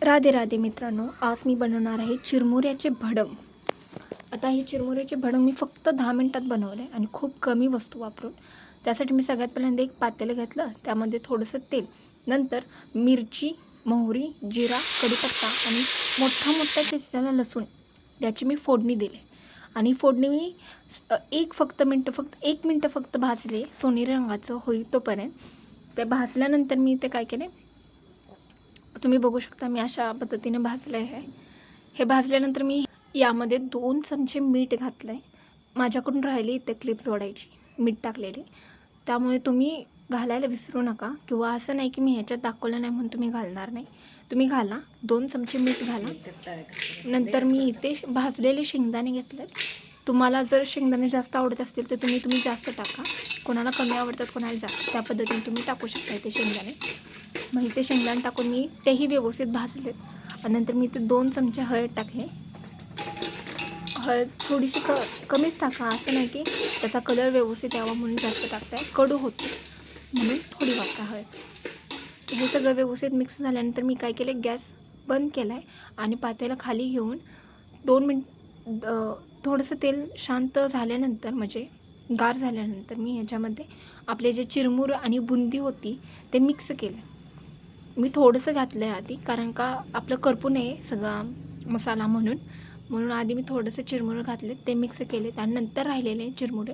राधे राधे मित्रांनो, आज मी बनवणार आहे चिरमुऱ्याचे भडंग. आता हे चिरमुऱ्याचे भडंग मी फक्त 10 मिनिटात बनवले आणि खूप कमी वस्तू वापरून. त्यासाठी मी सगळ्यात पहिल्यांदा एक पातेलं घेतलं, त्यामध्ये थोडंसं तेल, नंतर मिरची, मोहरी, जिरा, कढीपत्ता आणि मोठा चिरलेला लसूण याची मी फोडणी दिली. आणि फोडणी मी फक्त 1 मिनटं फक्त भाजले, सोनेरी रंगाचं होईल तोपर्यंत. ते भाजल्यानंतर मी ते काय केले, तुम्ही बघू शकता, मी अशा पद्धतीने भाजलं आहे. हे भाजल्यानंतर मी यामध्ये 2 चमचे मीठ घातलं आहे. माझ्याकडून राहिली इथे क्लिप जोडायची, मीठ टाकलेली, त्यामुळे तुम्ही घालायला विसरू नका. किंवा असं नाही की मी ह्याच्यात दाखवलं नाही म्हणून तुम्ही घालणार नाही, तुम्ही घाला. 2 चमचे मीठ घाला. नंतर मी इथे भाजलेले शेंगदाणे घेतले. तुम्हाला जर शेंगदाणे जास्त आवडत असतील तर तुम्ही जास्त टाका. कोणाला कमी आवडतात, कोणाला जास्त, त्या पद्धतीने तुम्ही टाकू शकता इथे शेंगदाणे. मग इथे शेंगदाणे टाकून मी तेही व्यवस्थित भाजलेत. आणि नंतर मी इथे 2 चमचे हळद टाकले. हळद थोडीशी कमीच टाका, असं नाही की त्याचा कलर व्यवस्थित यावा म्हणून जास्त टाकताय, कडू होते म्हणून थोडी वापरा हळद. हे सगळं व्यवस्थित मिक्स झाल्यानंतर मी काय केलं, गॅस बंद केला आहे आणि पातेलं खाली घेऊन 2 मिनिट थोडंसं तेल शांत झाल्यानंतर, म्हणजे गार झाल्यानंतर, मी ह्याच्यामध्ये आपले जे चिरमुरं आणि बुंदी होती ते मिक्स केलं. मी थोडंसं घातलं आहे आधी, कारण का आपलं करपू नये सगळा मसाला म्हणून आधी मी थोडंसं चिरमुरं घातलेत, ते मिक्स केलेत आणि नंतर राहिलेले चिरमुरे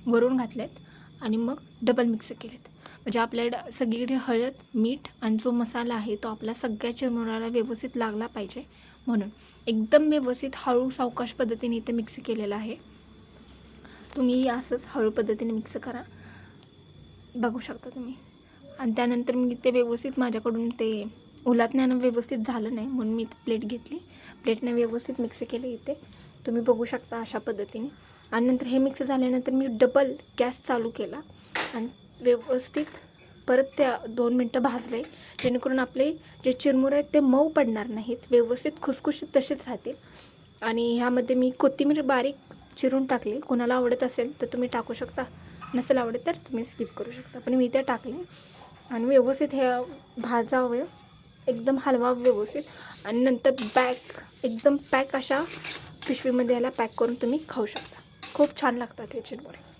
वरून घातलेत आणि मग डबल मिक्स केलेत. म्हणजे आपल्याकडं सगळीकडे हळद, मीठ आणि जो मसाला आहे तो आपला सगळ्या चिरमुऱ्याला व्यवस्थित लागला पाहिजे, म्हणून एकदम व्यवस्थित हळू सावकाश पद्धतीने इथे मिक्स केलेलं आहे. तुम्ही असंच हळू पद्धतीने मिक्स करा, बघू शकता तुम्ही. आणि त्यानंतर मी ते व्यवस्थित, माझ्याकडून ते उलटण्यानं व्यवस्थित झालं नाही म्हणून मी प्लेट घेतली, प्लेटने व्यवस्थित मिक्स केले इथे तुम्ही बघू शकता अशा पद्धतीने. आणि नंतर हे मिक्स झाल्यानंतर मी डबल गॅस चालू केला आणि व्यवस्थित परत त्या 2 मिनटं भाजले, जेणेकरून आपले जे चिरमुरे आहेत ते मऊ पडणार नाहीत, व्यवस्थित खुसखुशीत तसेच राहतील. आणि ह्यामध्ये मी कोथिंबीर बारीक चिरून टाकली. कोणाला आवडत असेल तर तुम्ही टाकू शकता, नसेल आवडत तर तुम्ही स्किप करू शकता, पण मी इथे टाकले. आणि व्यवस्थित हे भाजावं, एकदम हलवा व्यवस्थित. आणि नंतर एकदम पॅक अशा पिशवीमध्ये याला पॅक करून तुम्ही खाऊ शकता. खूप छान लागतात हे चिरमुरे.